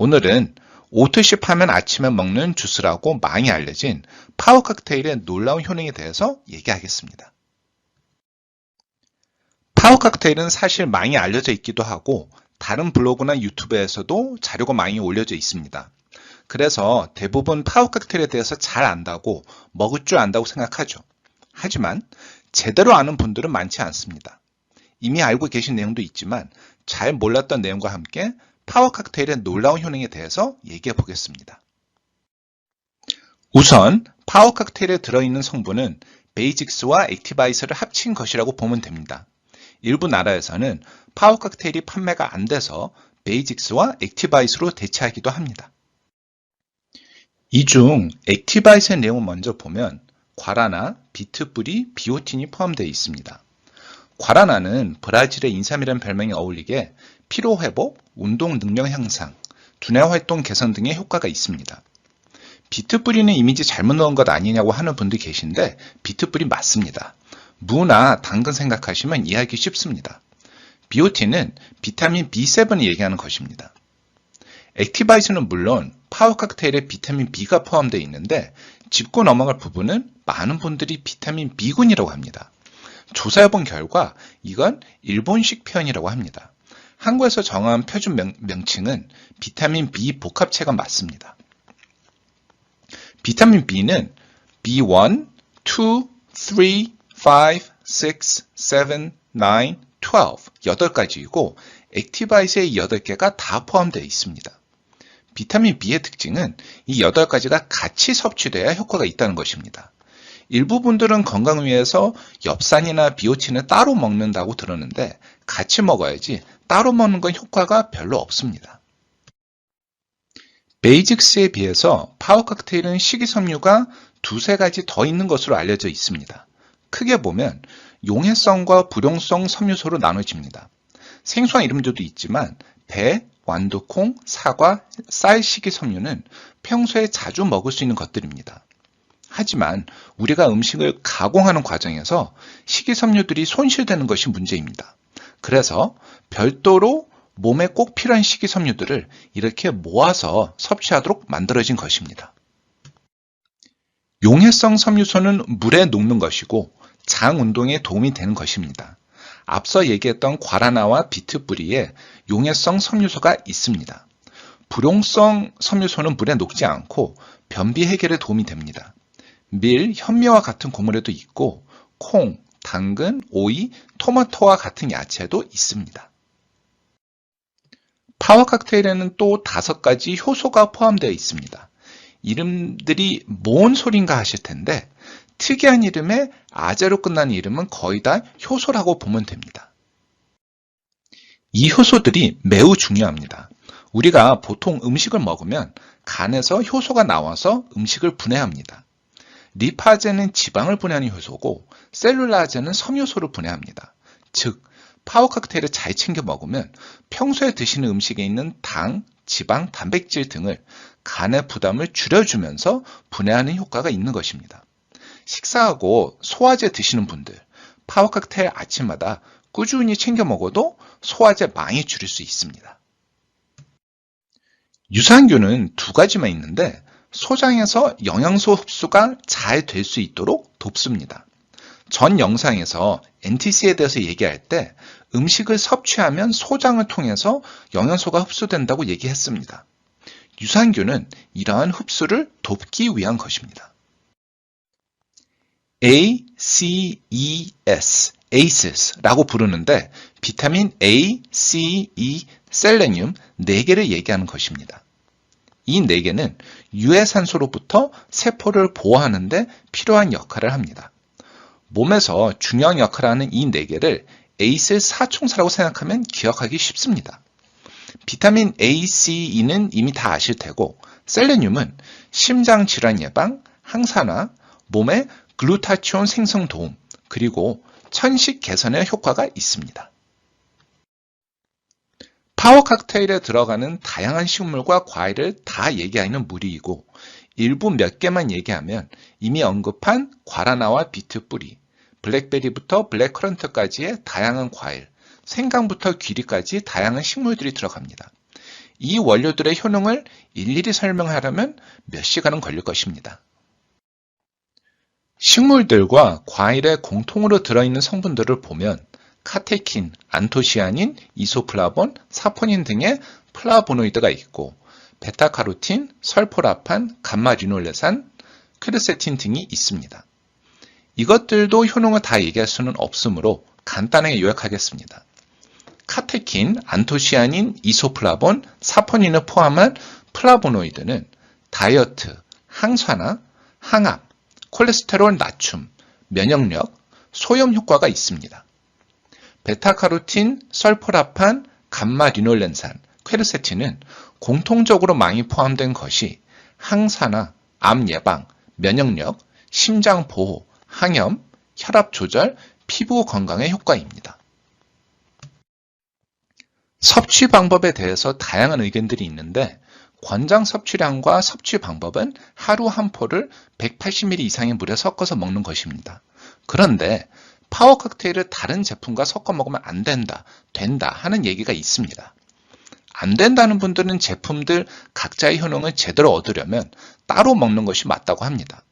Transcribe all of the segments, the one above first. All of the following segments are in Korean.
오늘은 오트십 하면 아침에 먹는 주스라고 많이 알려진 파워 칵테일의 놀라운 효능에 대해서 얘기하겠습니다. 파워 칵테일은 사실 많이 알려져 있기도 하고 다른 블로그나 유튜브에서도 자료가 많이 올려져 있습니다. 그래서 대부분 파워 칵테일에 대해서 잘 안다고 먹을 줄 안다고 생각하죠. 하지만 제대로 아는 분들은 많지 않습니다. 이미 알고 계신 내용도 있지만 잘 몰랐던 내용과 함께 파워 칵테일의 놀라운 효능에 대해서 얘기해 보겠습니다. 우선 파워 칵테일에 들어있는 성분은 베이직스와 액티바이스를 합친 것이라고 보면 됩니다. 일부 나라에서는 파워 칵테일이 판매가 안 돼서 베이직스와 액티바이스로 대체하기도 합니다. 이 중 액티바이스의 내용을 먼저 보면 과라나, 비트뿌리, 비오틴이 포함되어 있습니다. 과라나는 브라질의 인삼이라는 별명에 어울리게 피로회복, 운동 능력 향상, 두뇌 활동 개선 등의 효과가 있습니다. 비트뿌리는 이미지 잘못 넣은 것 아니냐고 하는 분도 계신데 비트뿌리 맞습니다. 무나 당근 생각하시면 이해하기 쉽습니다. 비오틴은 비타민 B7을 얘기하는 것입니다. 액티바이스는 물론 파워 칵테일에 비타민 B가 포함되어 있는데 짚고 넘어갈 부분은 많은 분들이 비타민 B군이라고 합니다. 조사해본 결과 이건 일본식 표현이라고 합니다. 한국에서 정한 표준 명칭은 비타민 B 복합체가 맞습니다. 비타민 B는 B1, 2, 3, 5, 6, 7, 9, 12, 8가지이고 액티바이스의 8개가 다 포함되어 있습니다. 비타민 B의 특징은 이 8가지가 같이 섭취돼야 효과가 있다는 것입니다. 일부 분들은 건강을 위해서 엽산이나 비오틴을 따로 먹는다고 들었는데 같이 먹어야지 따로 먹는 건 효과가 별로 없습니다. 베이직스에 비해서 파워 칵테일은 식이섬유가 두세 가지 더 있는 것으로 알려져 있습니다. 크게 보면 용해성과 불용성 섬유소로 나눠집니다. 생소한 이름들도 있지만 배, 완두콩, 사과, 쌀 식이섬유는 평소에 자주 먹을 수 있는 것들입니다. 하지만 우리가 음식을 가공하는 과정에서 식이섬유들이 손실되는 것이 문제입니다. 그래서 별도로 몸에 꼭 필요한 식이섬유들을 이렇게 모아서 섭취하도록 만들어진 것입니다. 용해성 섬유소는 물에 녹는 것이고 장 운동에 도움이 되는 것입니다. 앞서 얘기했던 과라나와 비트뿌리에 용해성 섬유소가 있습니다. 불용성 섬유소는 물에 녹지 않고 변비 해결에 도움이 됩니다. 밀, 현미와 같은 곡물에도 있고 콩, 당근, 오이, 토마토와 같은 야채도 있습니다. 파워 칵테일에는 또 5가지 효소가 포함되어 있습니다. 이름들이 뭔 소린가 하실 텐데 특이한 이름에 아제로 끝나는 이름은 거의 다 효소라고 보면 됩니다. 이 효소들이 매우 중요합니다. 우리가 보통 음식을 먹으면 간에서 효소가 나와서 음식을 분해합니다. 리파제는 지방을 분해하는 효소고 셀룰라제는 섬유소를 분해합니다. 즉, 파워 칵테일을 잘 챙겨 먹으면 평소에 드시는 음식에 있는 당, 지방, 단백질 등을 간의 부담을 줄여주면서 분해하는 효과가 있는 것입니다. 식사하고 소화제 드시는 분들, 파워 칵테일 아침마다 꾸준히 챙겨 먹어도 소화제 많이 줄일 수 있습니다. 유산균은 2가지만 있는데 소장에서 영양소 흡수가 잘 될 수 있도록 돕습니다. 전 영상에서 NTC에 대해서 얘기할 때 음식을 섭취하면 소장을 통해서 영양소가 흡수된다고 얘기했습니다. 유산균은 이러한 흡수를 돕기 위한 것입니다. ACES라고 부르는데 비타민 A, C, E, 셀레늄 4개를 얘기하는 것입니다. 이 4개는 유해산소로부터 세포를 보호하는 데 필요한 역할을 합니다. 몸에서 중요한 역할을 하는 이 4개를 에이스 사총사라고 생각하면 기억하기 쉽습니다. 비타민 A, C, E는 이미 다 아실 테고 셀레늄은 심장 질환 예방, 항산화, 몸의 글루타치온 생성 도움, 그리고 천식 개선에 효과가 있습니다. 파워 칵테일에 들어가는 다양한 식물과 과일을 다 얘기하는 무리이고 일부 몇 개만 얘기하면 이미 언급한 과라나와 비트뿌리, 블랙베리부터 블랙커런트까지의 다양한 과일, 생강부터 귀리까지 다양한 식물들이 들어갑니다. 이 원료들의 효능을 일일이 설명하려면 몇 시간은 걸릴 것입니다. 식물들과 과일에 공통으로 들어있는 성분들을 보면 카테킨, 안토시아닌, 이소플라본, 사포닌 등의 플라보노이드가 있고 베타카로틴, 설포라판, 감마리놀레산, 퀘르세틴 등이 있습니다. 이것들도 효능을 다 얘기할 수는 없으므로 간단하게 요약하겠습니다. 카테킨, 안토시아닌, 이소플라본, 사포닌을 포함한 플라보노이드는 다이어트, 항산화, 항암, 콜레스테롤 낮춤, 면역력, 소염 효과가 있습니다. 베타카로틴, 설포라판, 감마리놀렌산, 퀘르세틴은 공통적으로 많이 포함된 것이 항산화, 암 예방, 면역력, 심장 보호, 항염, 혈압 조절, 피부 건강의 효과입니다. 섭취 방법에 대해서 다양한 의견들이 있는데 권장 섭취량과 섭취 방법은 하루 한 포를 180ml 이상의 물에 섞어서 먹는 것입니다. 그런데 파워 칵테일을 다른 제품과 섞어 먹으면 안 된다, 된다 하는 얘기가 있습니다. 안 된다는 분들은 제품들 각자의 효능을 제대로 얻으려면 따로 먹는 것이 맞다고 합니다.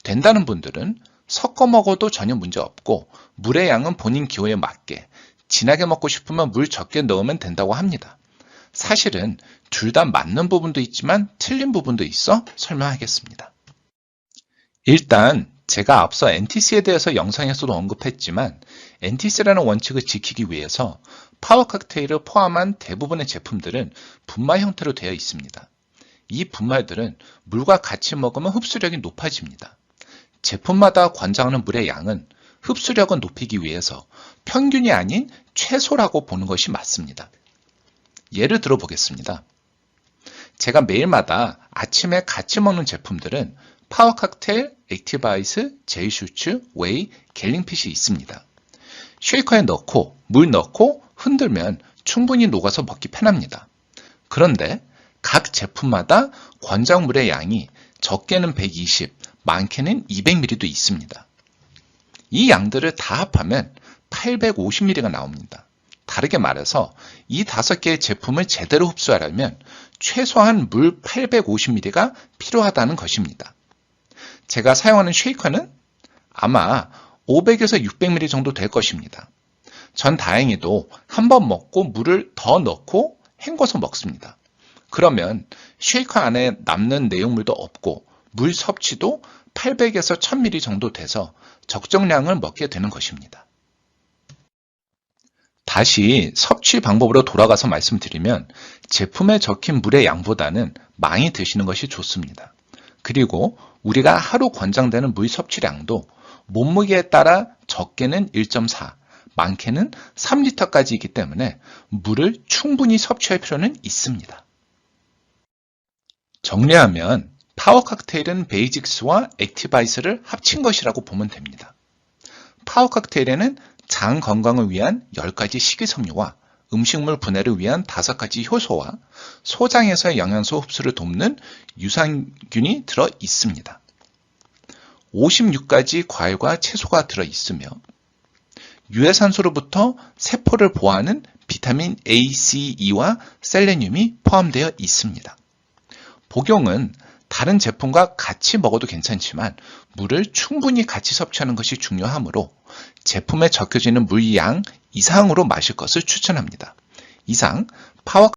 된다는 분들은 섞어 먹어도 전혀 문제 없고 물의 양은 본인 기호에 맞게 진하게 먹고 싶으면 물 적게 넣으면 된다고 합니다. 사실은 둘 다 맞는 부분도 있지만 틀린 부분도 있어 설명하겠습니다. 일단 제가 앞서 NTC에 대해서 영상에서도 언급했지만 NTC라는 원칙을 지키기 위해서 파워 칵테일을 포함한 대부분의 제품들은 분말 형태로 되어 있습니다. 이 분말들은 물과 같이 먹으면 흡수력이 높아집니다. 제품마다 권장하는 물의 양은 흡수력을 높이기 위해서 평균이 아닌 최소라고 보는 것이 맞습니다. 예를 들어 보겠습니다. 제가 매일마다 아침에 같이 먹는 제품들은 파워 칵테일, 액티바이스, 제이슈츠, 웨이, 갤링핏이 있습니다. 쉐이커에 넣고 물 넣고 흔들면 충분히 녹아서 먹기 편합니다. 그런데 각 제품마다 권장물의 양이 적게는 120, 많게는 200ml도 있습니다. 이 양들을 다 합하면 850ml가 나옵니다. 다르게 말해서 이 5개의 제품을 제대로 흡수하려면 최소한 물 850ml가 필요하다는 것입니다. 제가 사용하는 쉐이커는 아마 500에서 600ml 정도 될 것입니다. 전 다행히도 한 번 먹고 물을 더 넣고 헹궈서 먹습니다. 그러면 쉐이커 안에 남는 내용물도 없고 물 섭취도 800에서 1000ml 정도 돼서 적정량을 먹게 되는 것입니다. 다시 섭취 방법으로 돌아가서 말씀드리면 제품에 적힌 물의 양보다는 많이 드시는 것이 좋습니다. 그리고 우리가 하루 권장되는 물 섭취량도 몸무게에 따라 적게는 1.4, 많게는 3리터까지이기 때문에 물을 충분히 섭취할 필요는 있습니다. 정리하면 파워 칵테일은 베이직스와 액티바이스를 합친 것이라고 보면 됩니다. 파워 칵테일에는 장 건강을 위한 10가지 식이섬유와 음식물 분해를 위한 5가지 효소와 소장에서의 영양소 흡수를 돕는 유산균이 들어 있습니다. 56가지 과일과 채소가 들어 있으며 유해산소로부터 세포를 보호하는 비타민 A, C, E와 셀레늄이 포함되어 있습니다. 복용은 다른 제품과 같이 먹어도 괜찮지만 물을 충분히 같이 섭취하는 것이 중요하므로 제품에 적혀지는 물 양 이상으로 마실 것을 추천합니다. 이상 파워